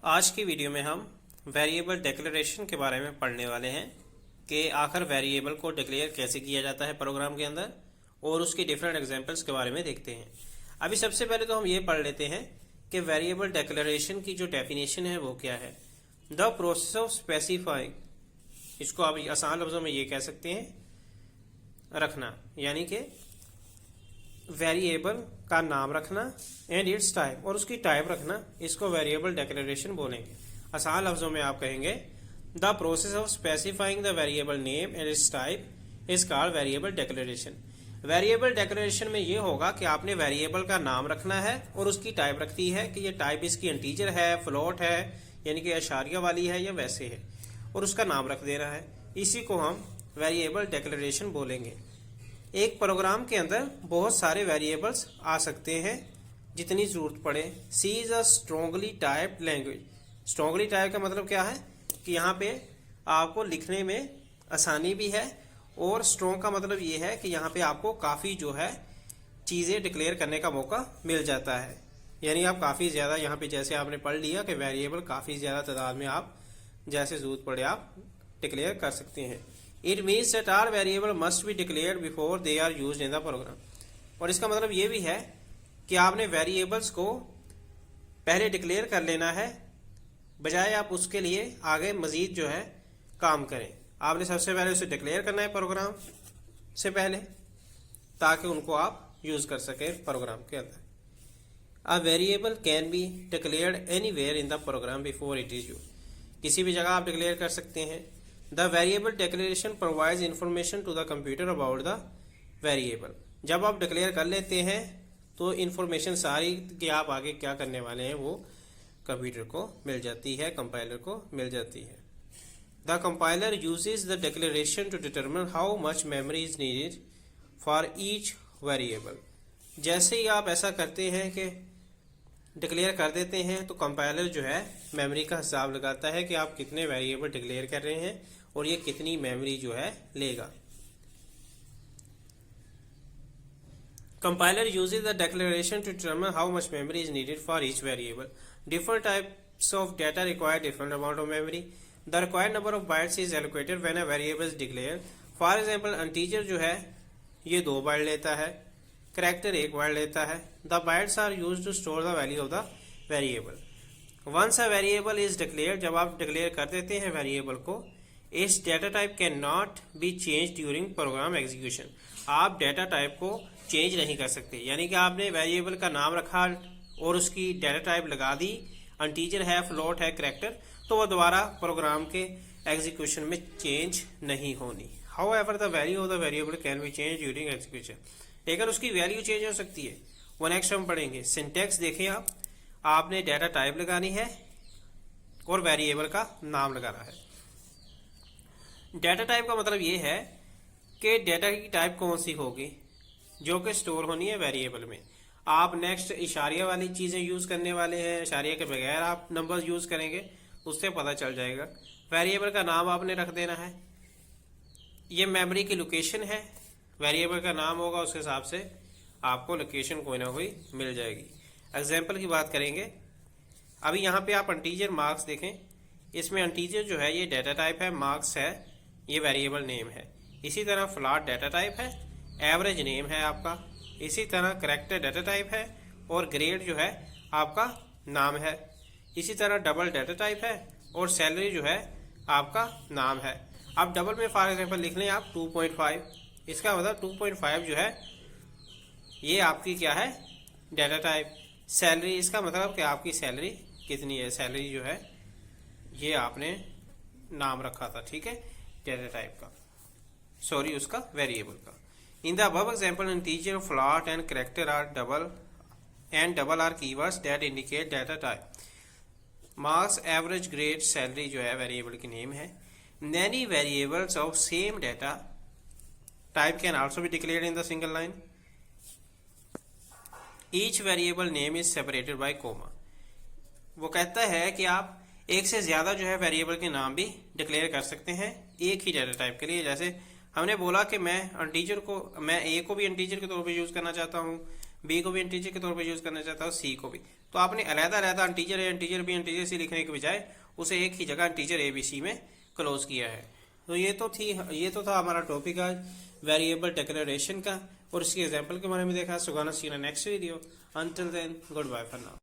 आज की वीडियो में हम वेरिएबल डिक्लेरेशन के बारे में पढ़ने वाले हैं कि आखिर वेरिएबल को डिक्लेयर कैसे किया जाता है प्रोग्राम के अंदर और उसकी डिफरेंट एग्जांपल्स के बारे में देखते हैं। अभी सबसे पहले तो हम ये पढ़ लेते हैं कि वेरिएबल डिक्लेरेशन की जो डेफिनेशन है वो क्या है। द प्रोसेस ऑफ स्पेसिफाइंग, इसको आप आसान लफ्जों में ये कह सकते हैं रखना, यानी कि वेरिएबल का नाम रखना एंड इट्स टाइप, और उसकी टाइप रखना, इसको वेरिएबल डिक्लेरेशन बोलेंगे। आसान लफ्जों में आप कहेंगे the process of specifying the variable name and it's type is called variable declaration. Variable declaration में ये होगा कि आपने वेरिएबल का नाम रखना है और उसकी टाइप रखती है कि ये टाइप इसकी इंटीजर है, फ्लोट है, यानी कि अशारिया वाली है या वैसे है, और उसका नाम रख देना है। इसी को हम वेरिएबल डिक्लेरेशन बोलेंगे। एक प्रोग्राम के अंदर बहुत सारे वेरिएबल्स आ सकते हैं जितनी जरूरत पड़े। C is a strongly typed language. Strongly type का मतलब क्या है कि यहाँ पे आपको लिखने में आसानी भी है, और स्ट्रॉन्ग का मतलब ये है कि यहाँ पे आपको काफ़ी जो है चीज़ें डिक्लेयर करने का मौका मिल जाता है। यानी आप काफ़ी ज़्यादा यहाँ पे जैसे आपने पढ़ लिया कि वेरिएबल काफ़ी ज़्यादा तादाद में आप जैसे जरूरत पड़े आप डिक्लेयर कर सकते हैं। It means that are variable must be declared before they are used in the program. और इसका मतलब ये भी है कि आपने वेरिएबल्स को पहले डिक्लेयर कर लेना है, बजाय आप उसके लिए आगे मजीद जो है काम करें। आपने सबसे पहले उसे डिक्लेयर करना है प्रोग्राम से पहले, ताकि उनको आप यूज कर सके प्रोग्राम के अंदर। A variable can be declared anywhere in the programme before it is used. किसी भी जगह आप डिक्लेयर कर सकते हैं। The variable declaration provides information to the computer about the variable। जब आप डिक्लेयर कर लेते हैं तो इन्फॉर्मेशन सारी कि आप आगे क्या करने वाले हैं वो कंप्यूटर को मिल जाती है, कंपाइलर को मिल जाती है। The compiler uses the declaration to determine how much memory is needed for each variable। जैसे ही आप ऐसा करते हैं कि डिक्लेयर कर देते हैं तो कंपाइलर जो है मेमोरी का हिसाब लगाता है कि आप कितने वेरिएबल डिक्लेयर कर रहे हैं और ये कितनी मेमोरी जो है लेगा। Compiler uses the declaration to determine how much memory is needed for each variable. Different types of data require different amount of memory. The required number of bytes is allocated when a variable is declared. For example integer जो है ये 2 bite लेता है, character 1 byte लेता है। The bytes are used to store the value of the variable. Once a variable is declared, जब आप declare कर देते हैं वेरिएबल को, इस data type can not be change during program execution. आप डेटा टाइप को चेंज नहीं कर सकते, यानी कि आपने वेरिएबल का नाम रखा और उसकी डेटा टाइप लगा दी, इंटीजर है, फ्लोट है, करैक्टर, तो वो दोबारा प्रोग्राम के एग्जीक्यूशन में चेंज नहीं होनी। However the value of the variable can be change during execution. लेकिन उसकी वैल्यू चेंज हो सकती है। वो नेक्स्ट हम पढ़ेंगे। सिंटेक्स देखें आप, आपने डेटा टाइप लगानी है और वेरिएबल का नाम लगाना है। डेटा टाइप का मतलब ये है कि डेटा की टाइप कौन सी होगी जो कि स्टोर होनी है वेरिएबल में। आप नेक्स्ट इशारिया वाली चीज़ें यूज़ करने वाले हैं, इशारिया के बगैर आप नंबर्स यूज़ करेंगे, उससे पता चल जाएगा। वेरिएबल का नाम आपने रख देना है। ये मेमोरी की लोकेशन है, वेरिएबल का नाम होगा, उस हिसाब से आपको लोकेशन कोई ना कोई मिल जाएगी। एग्जाम्पल की बात करेंगे। अभी यहाँ पे आप इंटीजर मार्क्स देखें, इसमें इंटीजर जो है ये डेटा टाइप है, मार्क्स है ये वेरिएबल नेम है। इसी तरह फ्लॉट डेटा टाइप है, एवरेज नेम है आपका। इसी तरह करैक्टर डेटा टाइप है और ग्रेड जो है आपका नाम है। इसी तरह डबल डेटा टाइप है और सैलरी जो है आपका नाम है। अब डबल में फॉर एग्जाम्पल लिख लें आप 2.5, इसका मतलब 2.5 जो है ये आपकी क्या है डेटा टाइप। सैलरी, इसका मतलब कि आपकी सैलरी कितनी है, सैलरी जो है ये आपने नाम रखा था, ठीक है, डेटा टाइप का, सॉरी उसका वेरिएबल का। In the above example integer, float and character are double are keywords that indicate data type. Marks, average, grade, salary जो है वेरिएबल की नेम है। Many variables of same data type can also be declared in the single line. Each variable name is separated by comma. वो कहता है कि आप एक से ज्यादा जो है वेरिएबल के नाम भी डिक्लेयर कर सकते हैं एक ही डेटा टाइप के लिए। जैसे हमने बोला कि मैं इंटीजर को, मैं ए को भी इंटीजर के तौर पे यूज करना चाहता हूँ, बी को भी इंटीजर के तौर पर यूज करना चाहता हूँ, सी को भी। तो आपने अलग-अलग integer A integer B integer C लिखने के बजाय उसे एक ही जगह इंटीजर ए बी सी में क्लोज किया है। तो ये तो था हमारा टॉपिक आज वेरिएबल डिक्लेरेशन का, और इसके एग्जाम्पल के बारे में देखा। So gonna see in next video. Until then good bye for now.